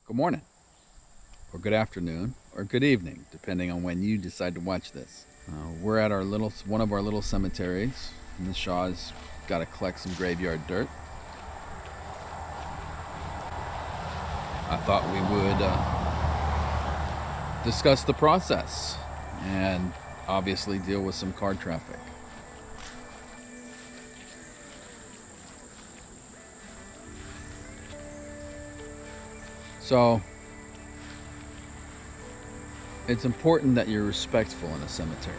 Good morning, or good afternoon, or good evening, depending on when you decide to watch this. We're at one of our little cemeteries. Miss Shaw's got to collect some graveyard dirt. I thought we would discuss the process and obviously deal with some car traffic. So, it's important that you're respectful in a cemetery.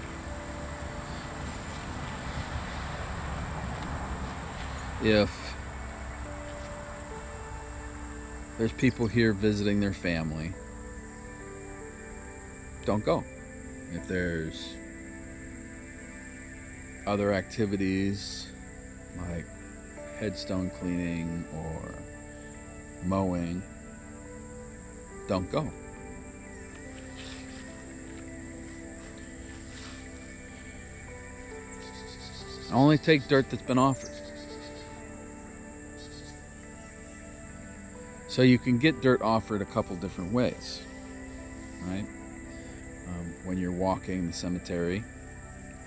If there's people here visiting their family, don't go. If there's other activities like headstone cleaning or mowing, don't go. Only take dirt that's been offered. So you can get dirt offered a couple different ways, right? When you're walking the cemetery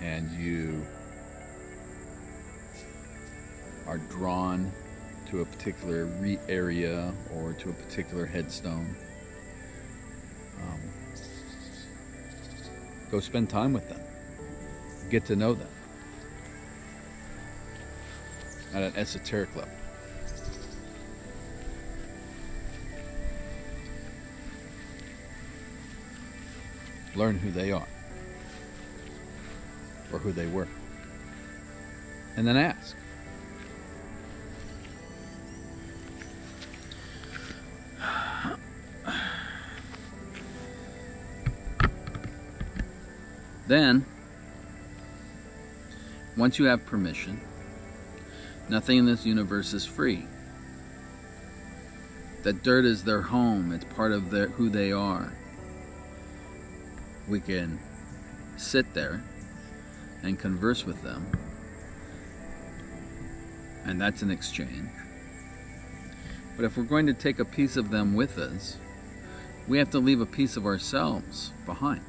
and you are drawn to a particular area or to a particular headstone, go spend time with them. Get to know them at an esoteric level. Learn who they are or who they were, and then ask. Then, once you have permission, nothing in this universe is free. That dirt is their home. It's part of who they are. We can sit there and converse with them, and that's an exchange. But if we're going to take a piece of them with us, we have to leave a piece of ourselves behind.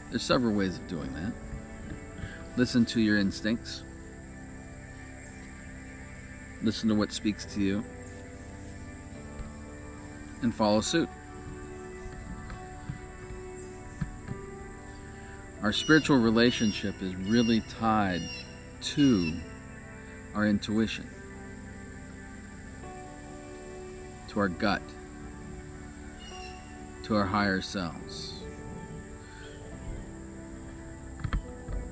There's several ways of doing that. Listen to your instincts. Listen to what speaks to you, and follow suit. Our spiritual relationship is really tied to our intuition, to our gut, to our higher selves.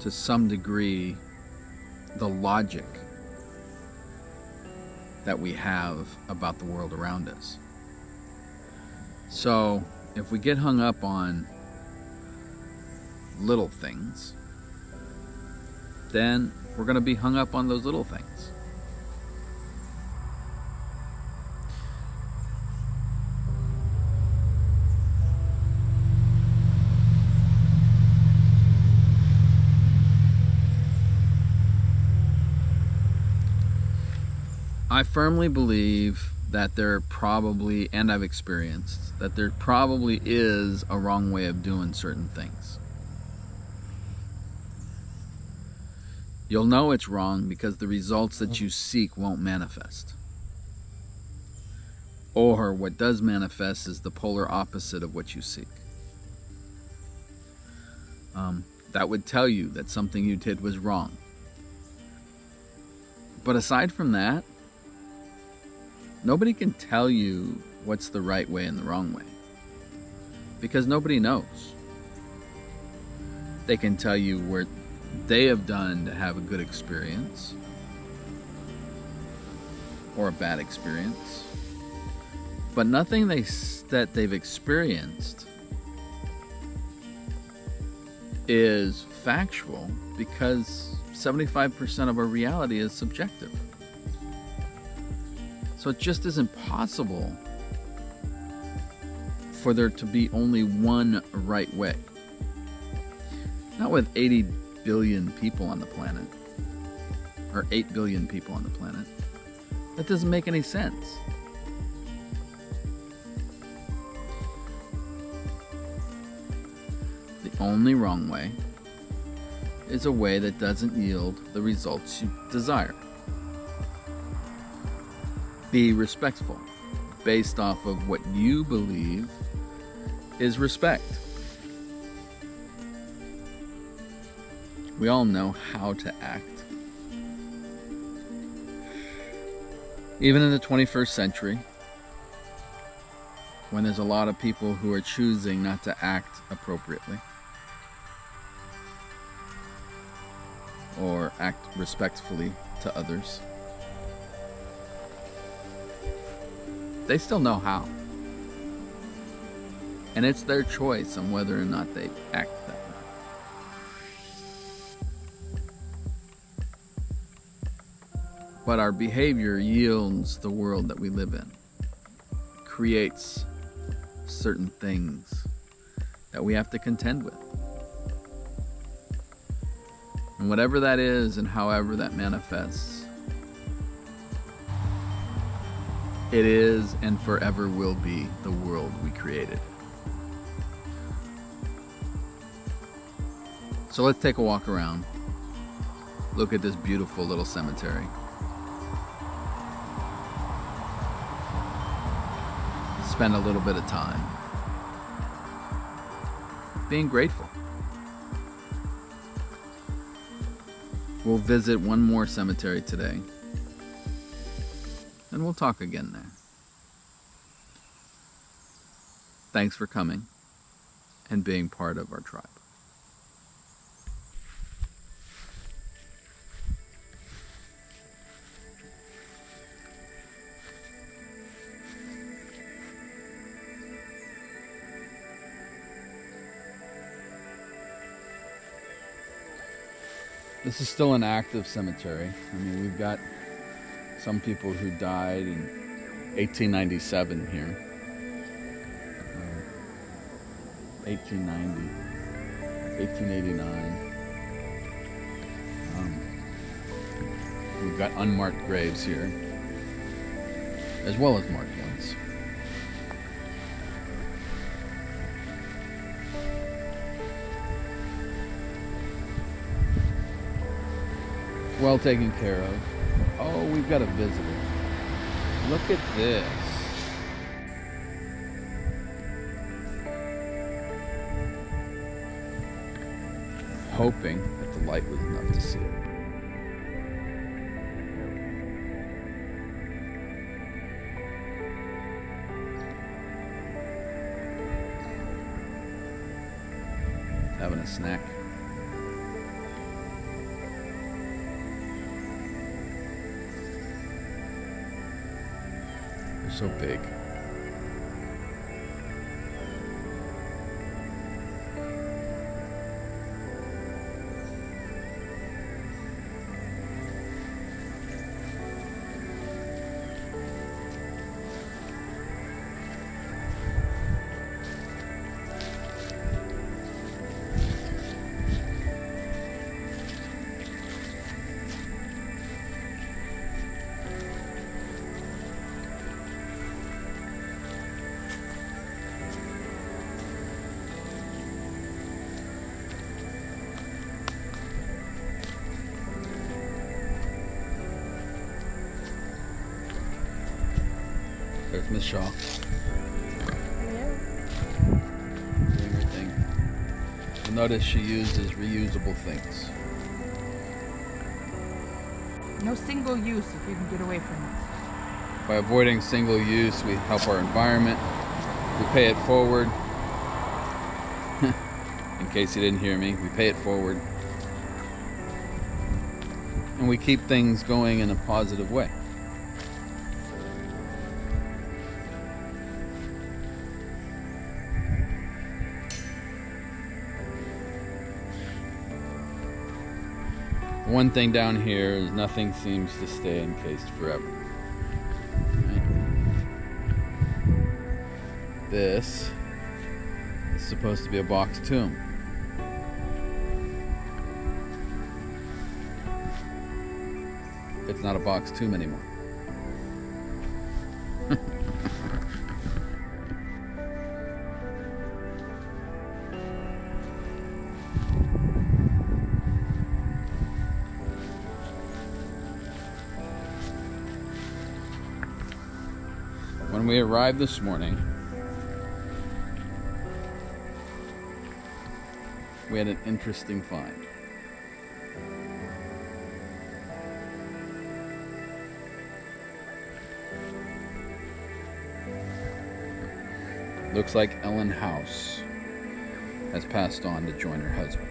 To some degree, the logic that we have about the world around us. So, if we get hung up on little things, then we're going to be hung up on those little things. I firmly believe that there probably, and I've experienced, that there probably is a wrong way of doing certain things. You'll know it's wrong because the results that you seek won't manifest. Or what does manifest is the polar opposite of what you seek. That would tell you that something you did was wrong. But aside from that, nobody can tell you what's the right way and the wrong way, because nobody knows. They can tell you where they have done to have a good experience or a bad experience, but nothing that they've experienced is factual, because 75% of our reality is subjective. So it just isn't possible for there to be only one right way. Not with 80 billion people on the planet, or 8 billion people on the planet. That doesn't make any sense. only wrong way is a way that doesn't yield the results you desire. Be respectful based off of what you believe is respect. We all know how to act. Even in the 21st century, when there's a lot of people who are choosing not to act appropriately or act respectfully to others, they still know how. And it's their choice on whether or not they act that way. But our behavior yields the world that we live in, creates certain things that we have to contend with. And whatever that is and however that manifests, it is and forever will be the world we created. So let's take a walk around. Look at this beautiful little cemetery. Spend a little bit of time being grateful. We'll visit one more cemetery today, and we'll talk again there. Thanks for coming and being part of our tribe. This is still an active cemetery. I mean, we've got some people who died in 1897 here. 1890, 1889. We've got unmarked graves here, as well as marked ones. Well taken care of. Oh, we've got a visitor. Look at this. Hoping that the light was enough to see it. Having a snack. They're so big. There's Miss Shaw. Yeah. Doing her thing. You'll notice she uses reusable things. No single use if you can get away from it. By avoiding single use, we help our environment. We pay it forward. In case you didn't hear me, we pay it forward. And we keep things going in a positive way. One thing down here is nothing seems to stay encased forever. Right? This is supposed to be a box tomb. It's not a box tomb anymore. When we arrived this morning, we had an interesting find. Looks like Ellen House has passed on to join her husband.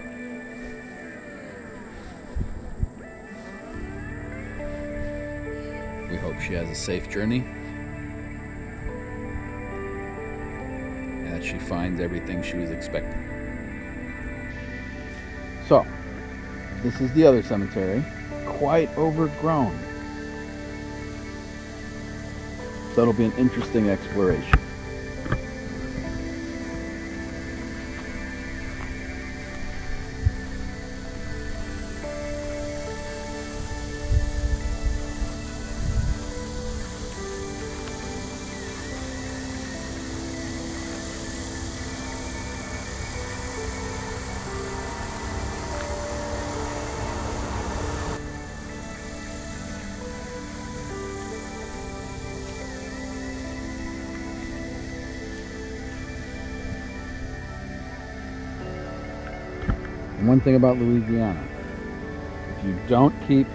We hope she has a safe journey and that she finds everything she was expecting. So, this is the other cemetery, quite overgrown. So it'll be an interesting exploration. And one thing about Louisiana, if you don't keep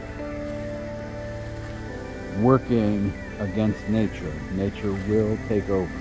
working against nature, nature will take over.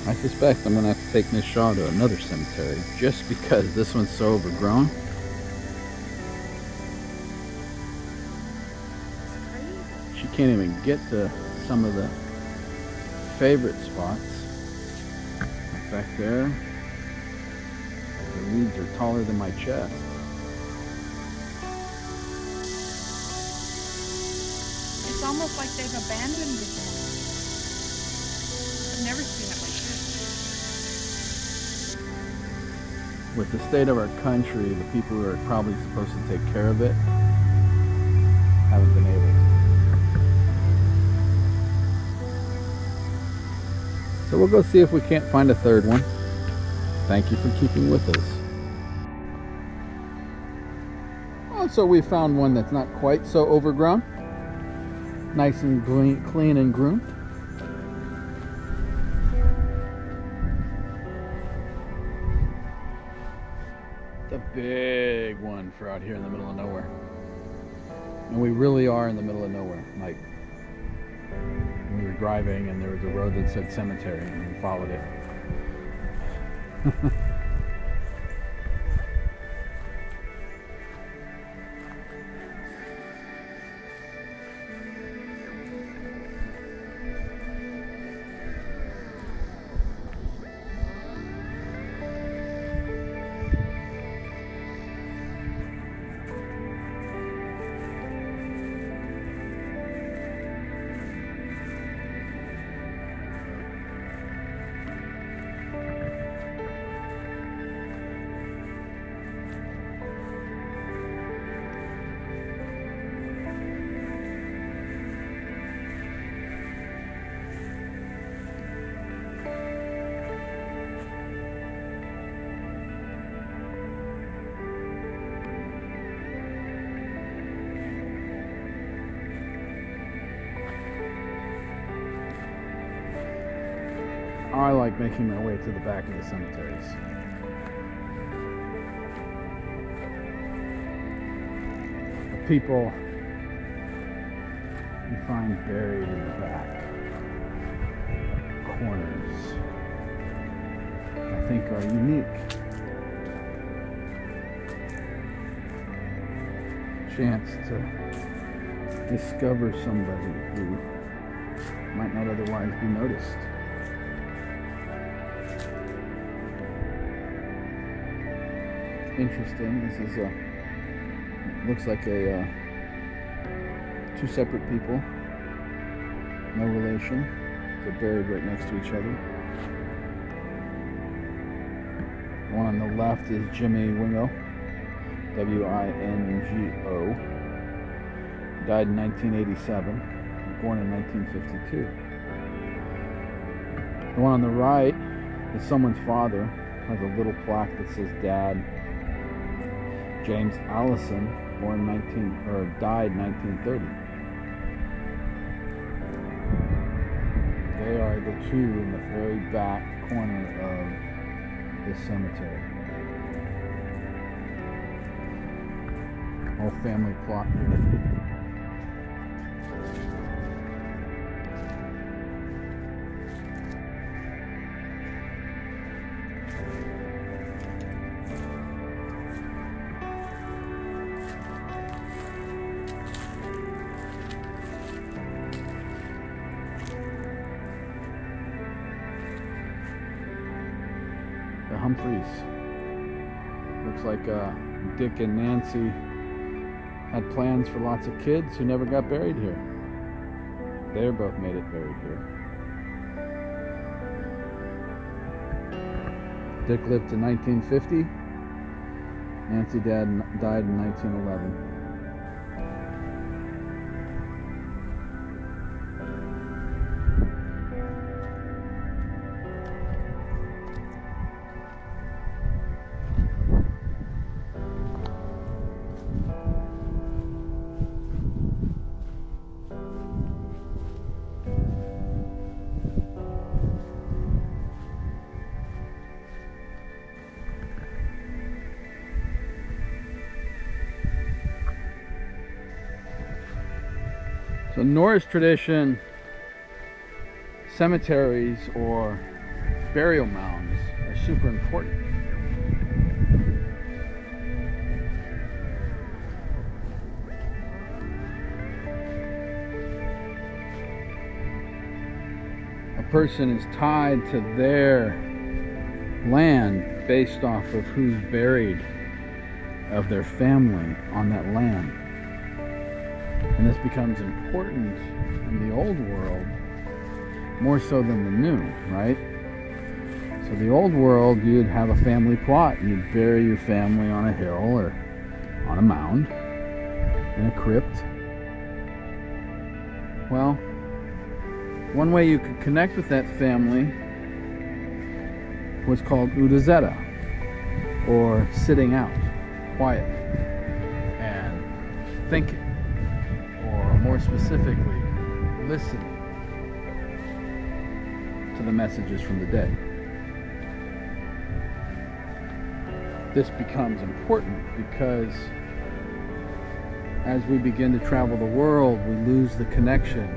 I suspect I'm going to have to take Miss Shaw to another cemetery just because this one's so overgrown. She can't even get to some of the favorite spots. Like back there, the weeds are taller than my chest. It's almost like they've abandoned this one. I've never seen it like this. With the state of our country, the people who are probably supposed to take care of it haven't been able to. So we'll go see if we can't find a third one. Thank you for keeping with us. Oh, so we found one that's not quite so overgrown. Nice and clean and groomed. The big one for out here in the middle of nowhere. And we really are in the middle of nowhere. Like, we were driving and there was a road that said cemetery and we followed it. I like making my way to the back of the cemeteries. The people you find buried in the back corners, I think, are unique chance to discover somebody who might not otherwise be noticed. Interesting. This is looks like two separate people, no relation. They're buried right next to each other. The one on the left is Jimmy Wingo, W-I-N-G-O. Died in 1987, born in 1952. The one on the right is someone's father, has a little plaque that says Dad. James Allison, died 1930. They are the two in the very back corner of this cemetery. Whole family plot here. The Humphreys. Looks like Dick and Nancy had plans for lots of kids who never got buried here. They both made it buried here. Dick lived to 1950. Nancy died in 1911. So Norse tradition, cemeteries or burial mounds are super important. A person is tied to their land based off of who's buried of their family on that land. And this becomes important in the old world more so than the new, right? So the old world, you'd have a family plot. You'd bury your family on a hill or on a mound in a crypt. Well, one way you could connect with that family was called udazetta, or sitting out quietly and thinking. More specifically, listen to the messages from the day. This becomes important because as we begin to travel the world, we lose the connection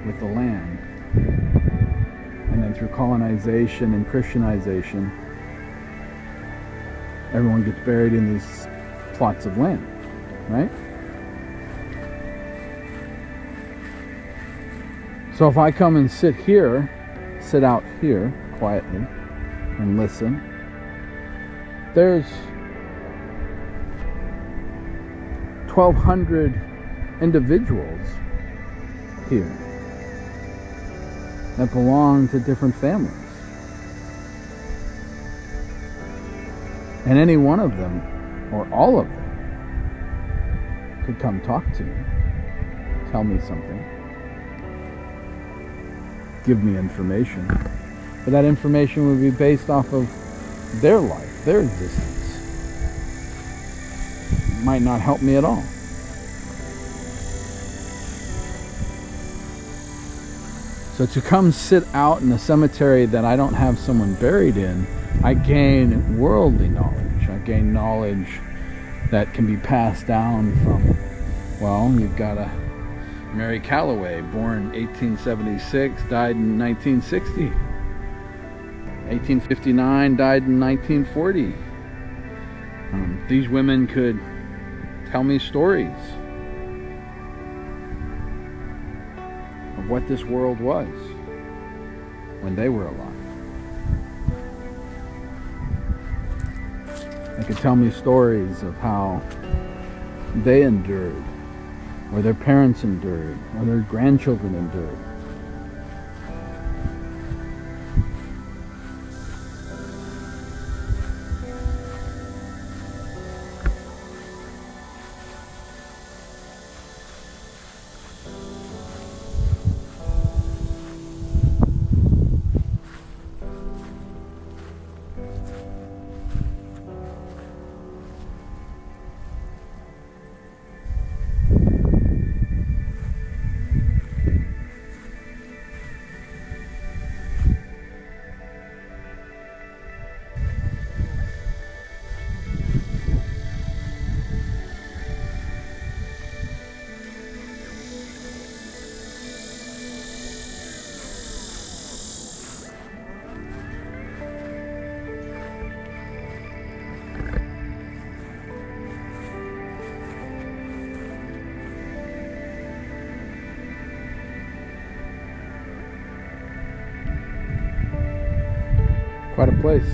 with the land. And then through colonization and Christianization, everyone gets buried in these plots of land. Right? So if I come and sit out here quietly and listen, there's 1,200 individuals here that belong to different families. And any one of them, or all of them, could come talk to me, tell me something, give me information, but that information would be based off of their life, their existence. It might not help me at all. So to come sit out in a cemetery that I don't have someone buried in, I gain worldly knowledge. I gain knowledge that can be passed down from, well, you've got a Mary Calloway, born 1876, died in 1960. 1859, died in 1940. These women could tell me stories of what this world was when they were alive. They could tell me stories of how they endured, or their parents endured, or their grandchildren endured. Quite a place.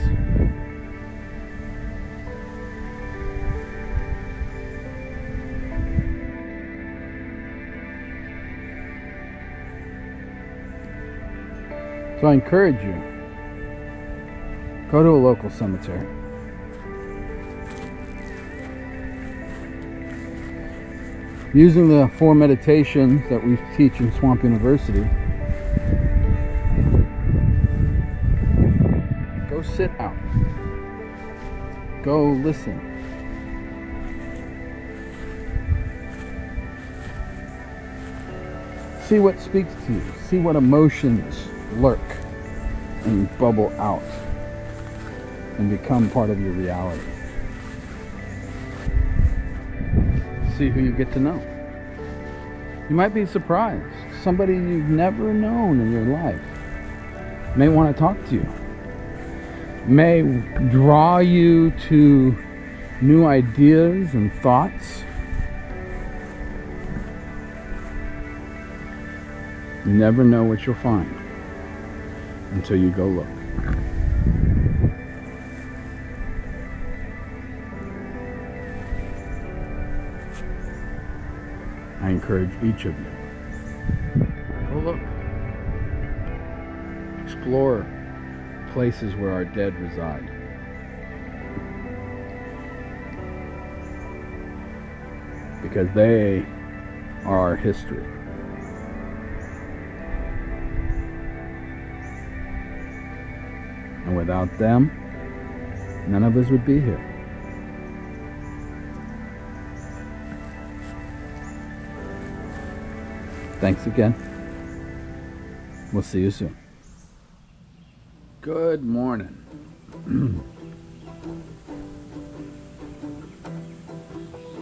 So I encourage you, go to a local cemetery. Using the 4 meditations that we teach in Swamp University, go sit out. Go listen. See what speaks to you. See what emotions lurk and bubble out and become part of your reality. See who you get to know. You might be surprised. Somebody you've never known in your life may want to talk to you. May draw you to new ideas and thoughts. You never know what you'll find until you go look. I encourage each of you, go look. Explore places where our dead reside. Because they are our history. And without them, none of us would be here. Thanks again. We'll see you soon. Good morning.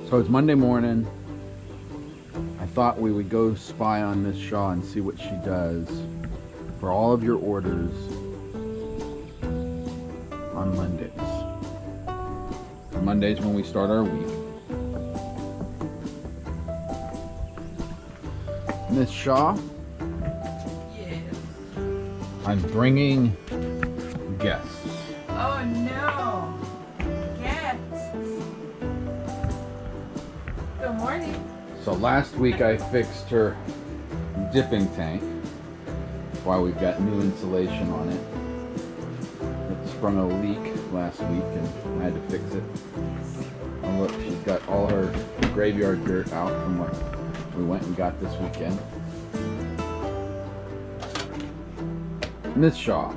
So it's Monday morning. I thought we would go spy on Miss Shaw and see what she does for all of your orders on Mondays. Mondays when we start our week. Miss Shaw? Yes. I'm bringing guests. Oh no. Guests. Good morning. So last week I fixed her dipping tank. That's why we've got new insulation on it. It sprung a leak last week and I had to fix it. And look, she's got all her graveyard dirt out from what we went and got this weekend. Miss Shaw,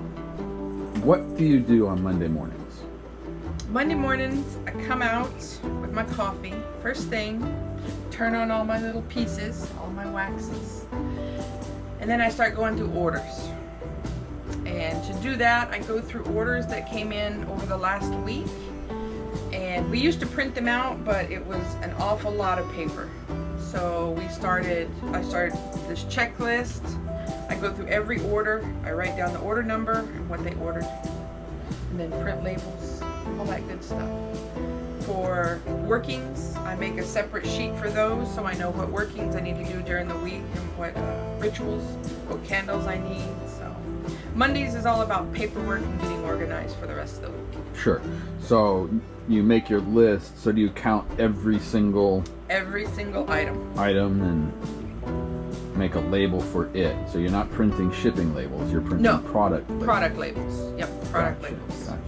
what do you do on Monday mornings? Monday mornings, I come out with my coffee. First thing, turn on all my little pieces, all my waxes. And then I start going through orders. And to do that, I go through orders that came in over the last week. And we used to print them out, but it was an awful lot of paper. So I started this checklist. I go through every order. I write down the order number and what they ordered. And then print labels, all that good stuff. for workings, I make a separate sheet for those so I know what workings I need to do during the week and what rituals, what candles I need. So Mondays is all about paperwork and getting organized for the rest of the week. Sure. So you make your list. So do you count every single item and make a label for it? So you're not printing shipping labels. You're printing product labels. Product labels. Yep, product labels. Gotcha.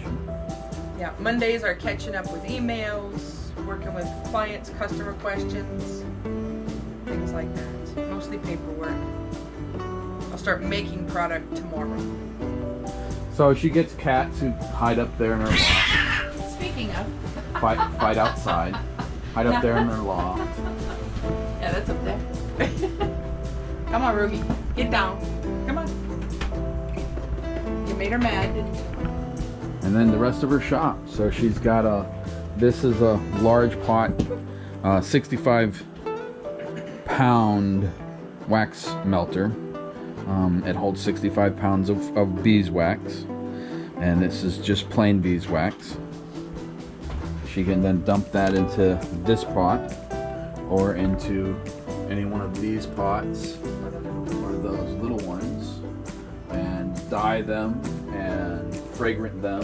Yeah, Mondays are catching up with emails, working with clients, customer questions, things like that. Mostly paperwork. I'll start making product tomorrow. So she gets cats who hide up there in her loft. Speaking of. Fight outside. Hide up there in their loft. Yeah, that's up there. Come on, Ruby. Get down. Come on. You made her mad, didn't you? And then the rest of her shop. So she's got this is a large pot, 65 pound wax melter. It holds 65 pounds of beeswax. And this is just plain beeswax. She can then dump that into this pot or into any one of these pots or those little ones and dye them and fragrant them,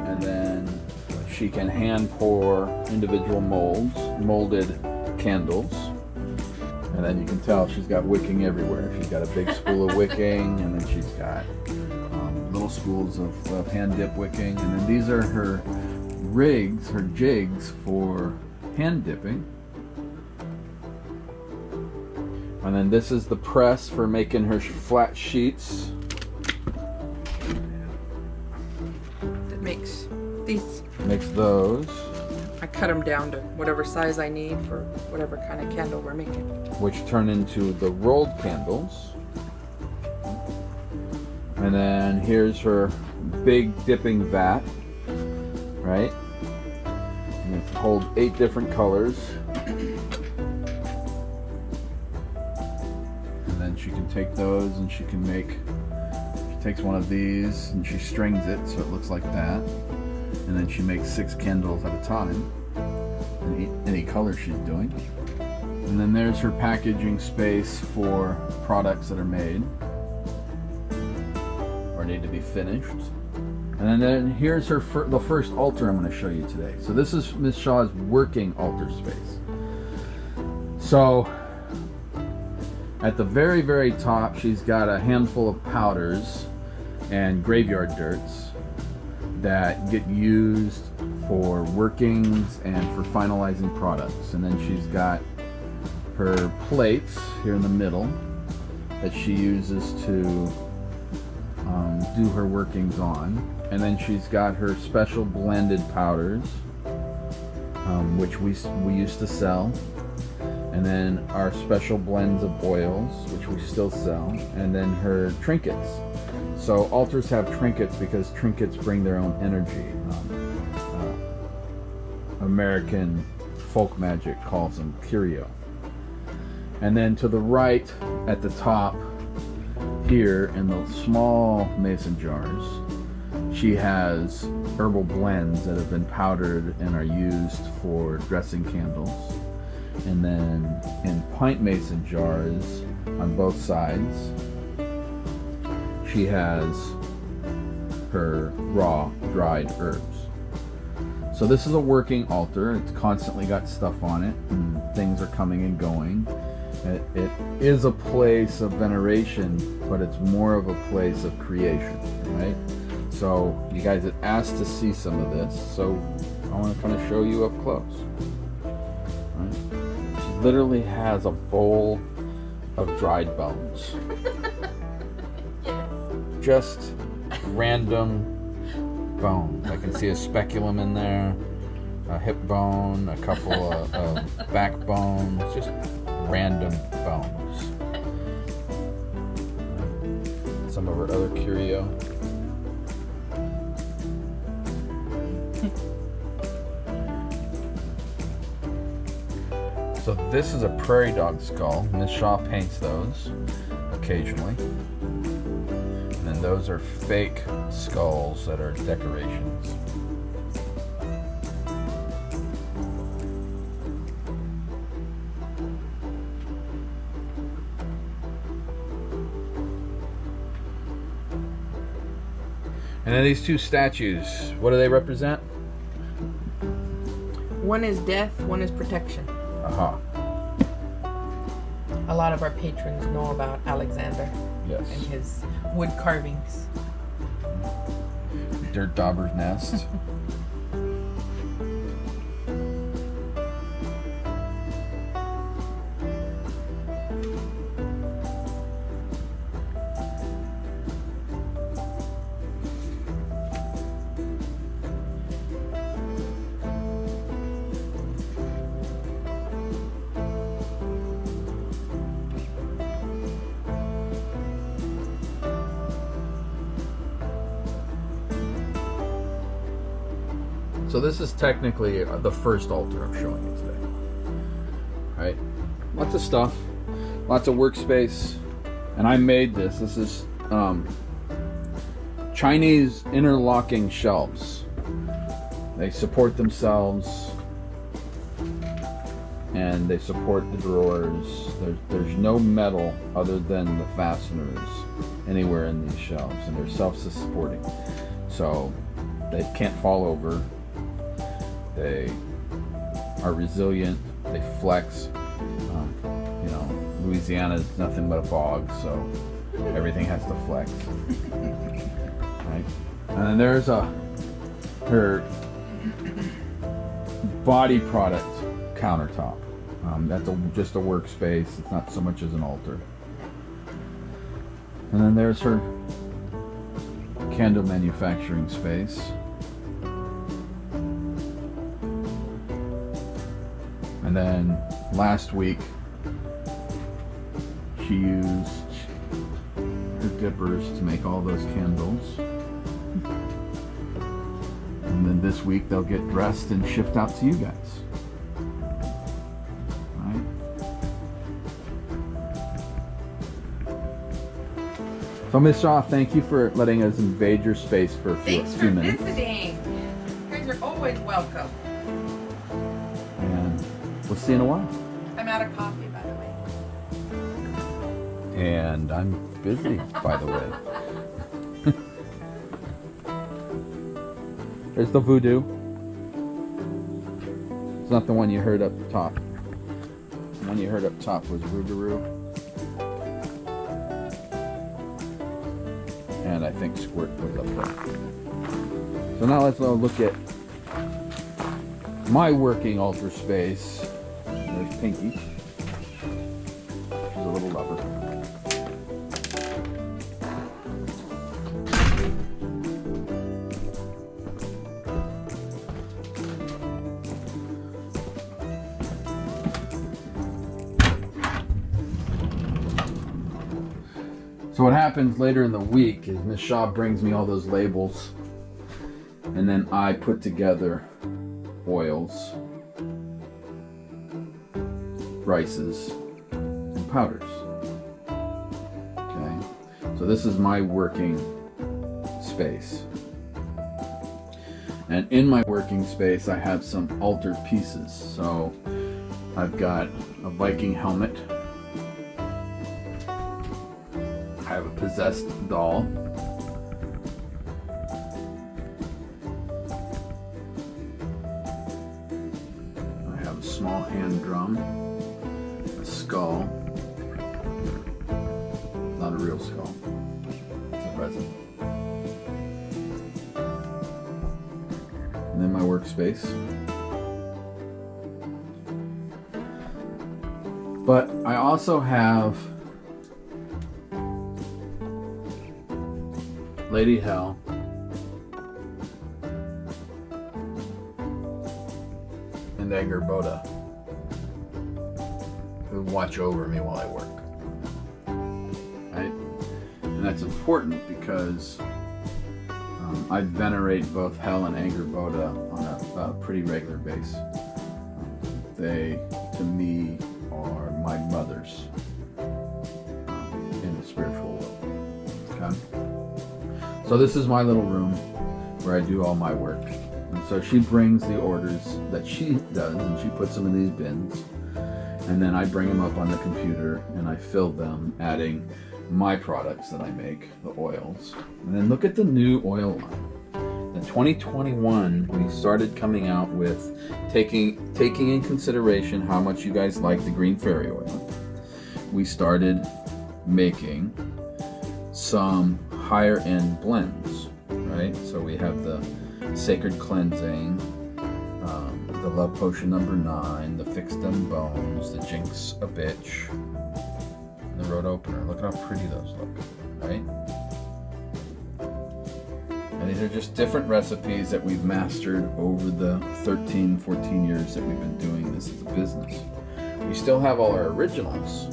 and then she can hand pour individual molded candles, and then you can tell she's got wicking everywhere. She's got a big spool of wicking, and then she's got little spools of hand dip wicking, and then these are her rigs, her jigs for hand dipping. And then this is the press for making her flat sheets. That makes these. Makes those. I cut them down to whatever size I need for whatever kind of candle we're making. Which turn into the rolled candles. And then here's her big dipping vat, right? And it holds 8 different colors. And then she can take those and she can make, she takes one of these and she strings it so it looks like that. And then she makes 6 candles at a time, any color she's doing. And then there's her packaging space for products that are made or need to be finished. And then here's her the first altar I'm going to show you today. So this is Miss Shaw's working altar space. So at the very, very top, she's got a handful of powders and graveyard dirts that get used for workings and for finalizing products. And then she's got her plates here in the middle that she uses to do her workings on. And then she's got her special blended powders, which we used to sell. And then our special blends of oils, which we still sell. And then her trinkets. So altars have trinkets because trinkets bring their own energy. American folk magic calls them curio. And then to the right at the top here in the small mason jars, she has herbal blends that have been powdered and are used for dressing candles. And then in pint mason jars on both sides, she has her raw dried herbs. So this is a working altar. It's constantly got stuff on it and things are coming and going. It is a place of veneration, but it's more of a place of creation, right? So you guys had asked to see some of this, so I want to kind of show you up close. Right? She literally has a bowl of dried bones. Just random bones. I can see a speculum in there, a hip bone, a couple of backbones, just random bones. Some of her other curio. So this is a prairie dog skull. Miss Shaw paints those occasionally. And then those are fake skulls that are decorations. And then these two statues, what do they represent? One is death, one is protection. Aha. A lot of our patrons know about Alexander Yes. and his wood carvings. Dirt dauber's nest. So this is technically the first altar I'm showing you today. Right? Lots of stuff, lots of workspace, and I made this. This is Chinese interlocking shelves. They support themselves, and they support the drawers. There's no metal other than the fasteners anywhere in these shelves, and they're self-supporting, so they can't fall over. They are resilient. They flex. You know, Louisiana is nothing but a bog, so everything has to flex. Right? And then there's her body product countertop. That's just a workspace. It's not so much as an altar. And then there's her candle manufacturing space. And then last week, she used her dippers to make all those candles. And then this week, they'll get dressed and shipped out to you guys. Right? So, Miss Shaw, thank you for letting us invade your space for a few Thanks for minutes. visiting. You guys are always welcome. And we'll see you in a while. I'm out of coffee, by the way. And I'm busy, by the way. There's the voodoo. It's not the one you heard up top. The one you heard up top was Rougarou. And I think Squirt was up there. So now let's look at my working altar space. There's Pinky. She's a little lover. So what happens later in the week is Miss Shaw brings me all those labels, and then I put together oils, rices, and powders. Okay, so this is my working space. And in my working space, I have some altar pieces. So I've got a Viking helmet. I have a possessed doll. I have a small hand drum, a skull, not a real skull, it's a resin. And then my workspace. But I also have Lady Hell, and Angerboda, who watch over me while I work. Right? And that's important because I venerate both Hell and Angerboda on a pretty regular basis. They, to me, are my mothers in the spiritual world. Okay? So this is my little room where I do all my work. And so she brings the orders that she does, and she puts them in these bins. And then I bring them up on the computer and I fill them, adding my products that I make, the oils. And then look at the new oil line. In 2021, we started coming out with taking in consideration how much you guys like the green fairy oil. We started making some higher end blends, right? So we have the Sacred Cleansing, the Love Potion number 9, the Fix Them Bones, the Jinx a Bitch, and the Road Opener. Look at how pretty those look, right? And these are just different recipes that we've mastered over the 13, 14 years that we've been doing this as a business. We still have all our originals.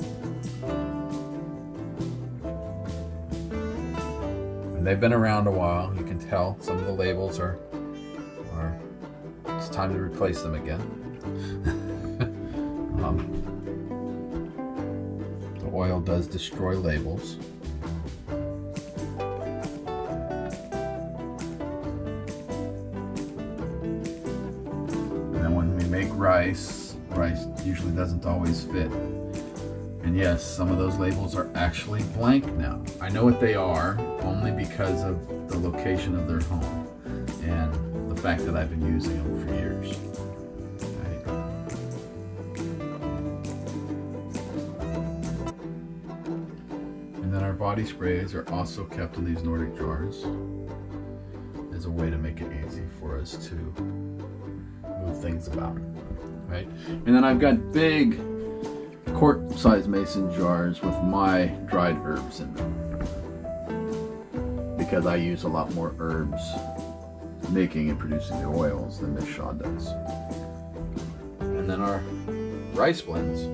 And they've been around a while. You can tell some of the labels are it's time to replace them again. The oil does destroy labels. When we make rice usually doesn't always fit. And yes, some of those labels are actually blank now. I know what they are only because of the location of their home and the fact that I've been using them for years. Right. And then our body sprays are also kept in these Nordic jars as a way to make it easy for us to move things about, right? And then I've got big quart-sized mason jars with my dried herbs in them because I use a lot more herbs making and producing the oils than Miss Shaw does. And then our rice blends.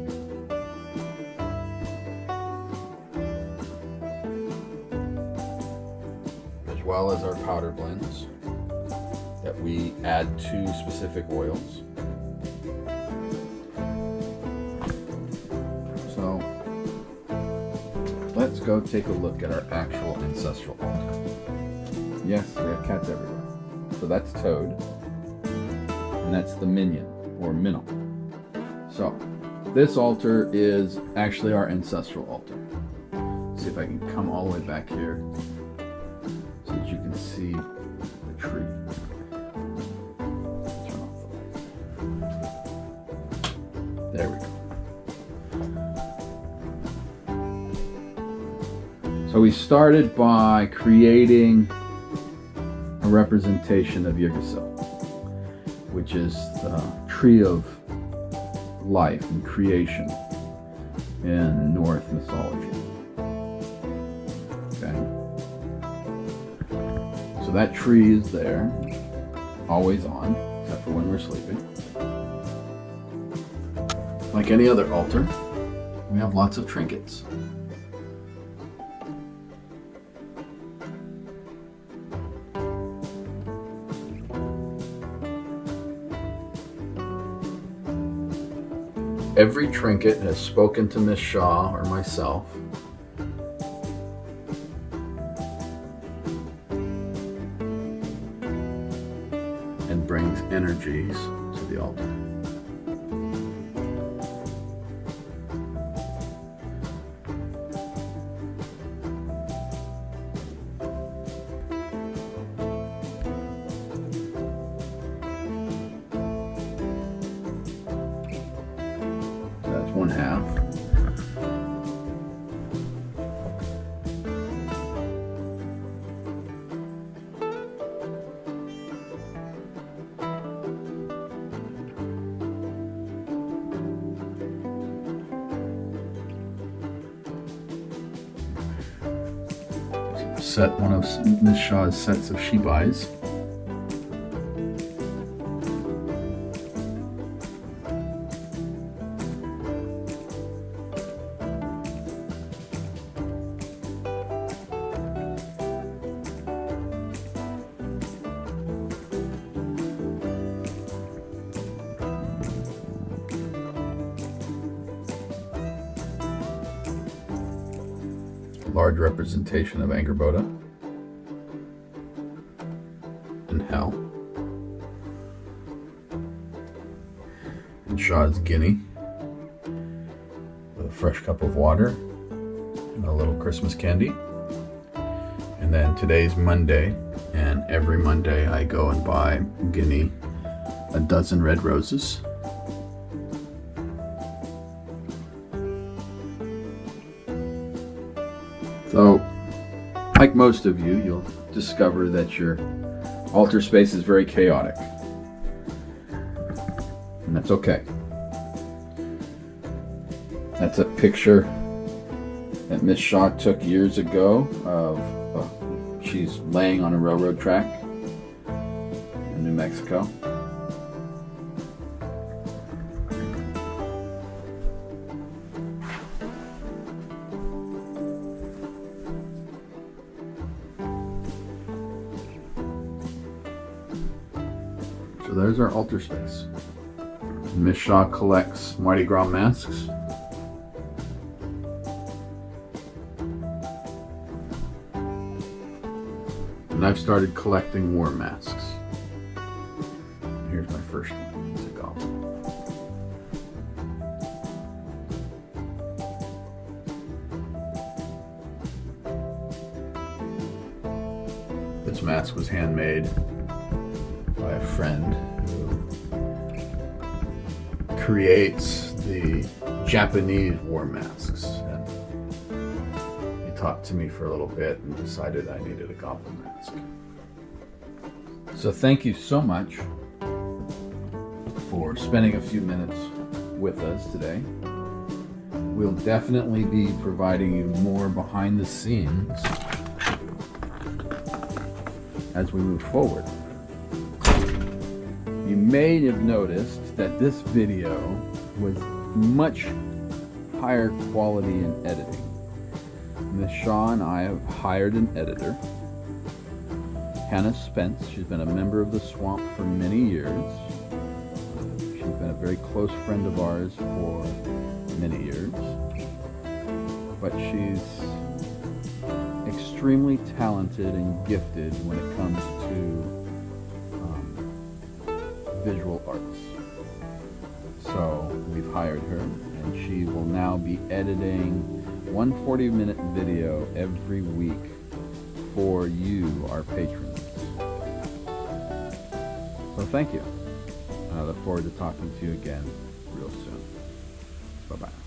As well as our powder blends that we add to specific oils. So let's go take a look at our actual ancestral altar. Yes, we have cats everywhere. So that's Toad, and that's the minion or minnow. So this altar is actually our ancestral altar. Let's see if I can come all the way back here so that you can see the tree. Turn off the light. There we go. So we started by creating a representation of Yggdrasil, which is the tree of life and creation in Norse mythology. Okay. So that tree is there, always on, except for when we're sleeping. Like any other altar, we have lots of trinkets. Every trinket has spoken to Miss Shaw or myself. And brings energies to the altar. One half. Set one of Miss Shaw's sets of she buys. Large representation of Angerboda and Hell. And Shaw's Guinea with a fresh cup of water a little Christmas candy. And then today's Monday, and every Monday I go and buy Guinea a dozen red roses. So, like most of you, you'll discover that your altar space is very chaotic. And that's okay. That's a picture that Miss Shaw took years ago of she's laying on a railroad track in New Mexico. So there's our altar space. Miss Shaw collects Mardi Gras masks. And I've started collecting war masks. Here's my first one. It's a goblin. This mask was handmade by a friend who creates the Japanese war masks. And he talked to me for a little bit and decided I needed a goblin mask. So thank you so much for spending a few minutes with us today. We'll definitely be providing you more behind the scenes as we move forward. You may have noticed that this video was much higher quality in editing. Miss Shaw and I have hired an editor, Hannah Spence. She's been a member of the Swamp for many years. She's been a very close friend of ours for many years. But she's extremely talented and gifted when it comes to visual arts. So we've hired her, and she will now be editing one 40-minute video every week for you, our patrons. So thank you. I look forward to talking to you again real soon. Bye-bye.